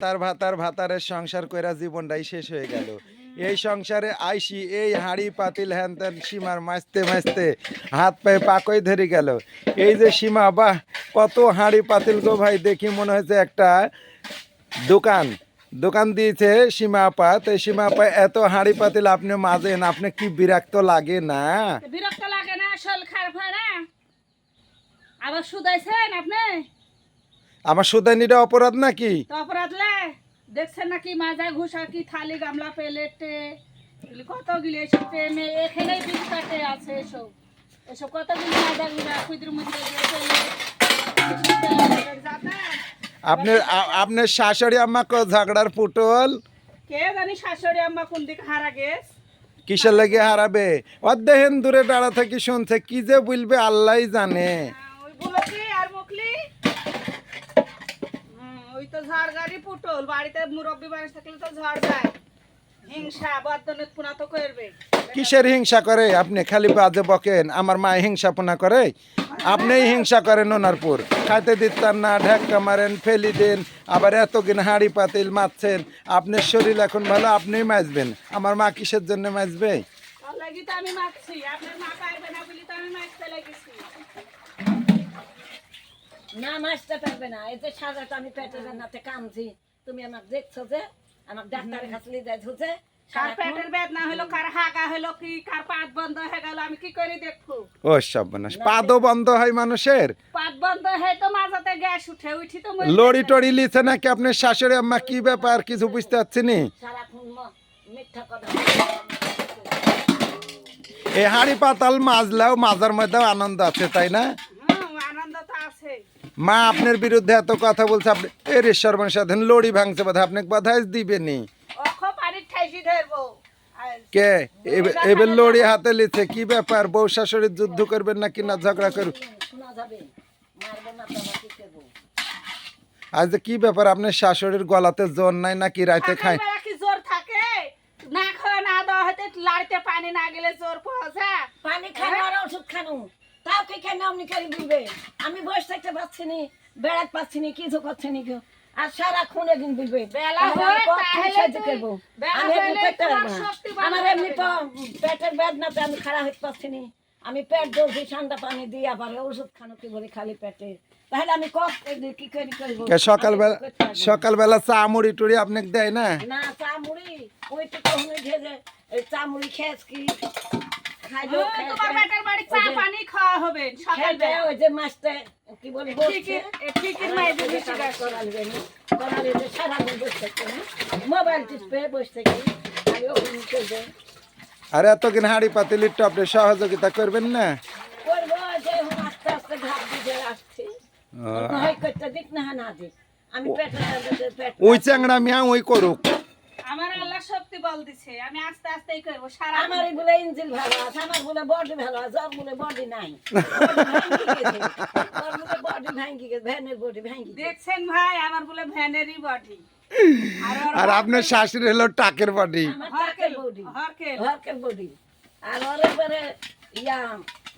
ভাতার ভাতার ভাতারের সংসার কইরা জীবনটাই শেষ হয়ে গেল। এই সংসারে আইসি এই হাঁড়ি পাতিল হ্যান ত্যান সীমার মাঝতে মাঝতে হাত পায়ে পাকই ধরে গেল। এই যে সীমা, বাহ কত হাঁড়ি পাতিল গো ভাই, দেখি মনে হয়েছে একটা দোকান দোকান দিয়েছে সীমা আপা। তো সীমা আপা এত হাঁড়ি পাতিল আপনি মাজেন, আপনি কি বিরক্ত লাগে না? বিরক্ত লাগে না? শরীর খারাপ হয় না? আবার শুধাইছেন আপনি? আমার সুদানিটা অপরাধ নাকি? তো অপরাধলে দেখছেন নাকি মাজা ঘুষা কি থালি গামলা প্লেটে কতগুলি এসব প্রেমে এখানেই বিস্তারে আছে। এসব এসব কতগুলি মাজা ঘুষা কুইদ্র মুদ্রে আপনার শাশুড়ি আম্মা কো ঝগড়ার পুটল? কে জানি শাশুড়ি আম্মা কোন দিকে হারা গেছ। কিসের লাগে হারাবে? অর্ধেন দূরে দাঁড়া থেকে শুনছে, কি যে বলবে আল্লাহই জানে। ওই বলছি আর মুখলি ওই তো ঝড় গাড়ি পুটল বাড়িতে মুরব্বী মানুষ থাকলে তো ঝড় যায়। হিংসা বদনত পুনা তো করবে। কিসের হিংসা করে? আপনি খালি বাজে বকেন। আমার মা হিংসাপনা করে? আপনিই হিংসা করেন ওনারপুর। খাইতে দিতেন না, ঢেক্কা মারেন, ফেলি দেন, আবার এতদিন হাঁড়ি পাতিল মারছেন। আপনার শরীর এখন ভালো, আপনিই মাজবেন। আমার মা কিসের জন্য মাজবে? তার লাগি তো আমি মাখছি, আপনার মা পারবে না বলি তো আমি মাখতে লাগেছি। না মাছটা পারবে না। এই যে সাজাটা আমি পেটের রান্নাতে কামছি, তুমি আমাকে দেখছো যে আমার ডাক্তারের কাছে নিয়ে যাই ধুছে। কার পেটের বেদনা হলো, কার হাগা হলো, কি কার পাত বন্ধ হয়ে গেল, আমি কি করে দেখবো? ও সর্বনাশ, পাদও বন্ধ হয় মানুষের? পাত বন্ধ হয়ে তো মাজাতে গ্যাস উঠে উঠি তো মরে লড়ি যাচ্ছে। টড়ি লিছে নাকি আপনার শাশুড়ি আম্মা? কি ব্যাপার, কিছু বুঝতে পারছি নি। সারাক্ষণ মিথ্যা কথা। এই হাঁড়ি পাতাল মাজলেও মাজার মধ্যেও আনন্দ আছে, তাই না? আনন্দ তো আছে। মা আপনার বিরুদ্ধে এত কথা বলছে, আপনি এর সর্বনাশ সাধন লড়ি ভাঙছে বোধ, আপনাকে বাধাই দিবেনি অখ পানির ঠাইছি ধরবো। কে? এবার লড়ি হাতে লিছে, কি ব্যাপার? বউ শাশুড়ির যুদ্ধ করবেন নাকি না ঝগড়া করবেন? শোনা যাবে মারবো না তো আবার কি করবো? আজ যে কি ব্যাপার, আপনার শাশুড়ির গলাতে জোর নাই নাকি রাইতে খায়? সকালবেলা কি জোর থাকে? না খাওয়া না দেওয়া হতে লাড়িতে পানি না গেলে জোর পাওয়া যায়? পানি খানো আর ওষুধ খানো, তাও কি কেন আপনি করে দিবে? আমি বসে থাকতে পারছি নি, বেড়াতে পারছি নি, কিছু করছি নি কেউ। আর সারাক্ষণ একদিন বলবে বেলা হয় তাহলে করবো। বেলা আমি এমনি হলে করতে পারবো তোমার না। শক্তি আমার বাড়বে। এমনি পেটের বেদনাতে আমি খাড়া হতে পারছি নি। আমি পেট জ্বলছি, ঠান্ডা পানি দিয়ে আবার ওষুধ খানো কি বলি খালি পেটে। তাহলে আমি কি করে করবো? সকালবেলা আমি করতে পারবো না। সকালবেলা চা মুড়ি টুড়ি আপনাকে দেয় না? না চা মুড়ি ওই তো কখনো ভেজে চা মুড়ি খেয়েছ কি খাইলো তোমার বেটার বাড়ি চা পানি খাওয়া হবে সকালবেলা। ওই যে মাছটা কি বলে ঠিকই মাই দিবি শিকার কর। সারাদিন বসে থাকতে মোবাইল টিপে বসে থাকি। আমি ওখানে করবো আর এতদিন হাঁড়ি পাতিলির টপে সহযোগিতা করবেন না? করবো যে এখন আস্তে আস্তে ঘাট দিয়ে আসছি। হয় করতে দিক না না দিক আমি পেট ওই চ্যাংড়া মিয়া ওই করুক। আমার আল্লাহ শক্তি বল দিছে, আমি আস্তে আস্তেই করবো। সারা আমারই বলে ইঞ্জিন ভালো আছে, আমার বলে বডি ভালো আছে, ওর বলে বডি নাই। বডি ভাঙ্গি গেছে, ভ্যানের বডি ভাঙ্গি গেছে। দেখছেন ভাই, আমার বলে ভ্যানেরই বডি। আর আপনার শাশুড়ি হলো টাকের বাড়ি। আমার টাকের বডি, হরকেল হরকের বডি। আর ওর এবারে ইয়া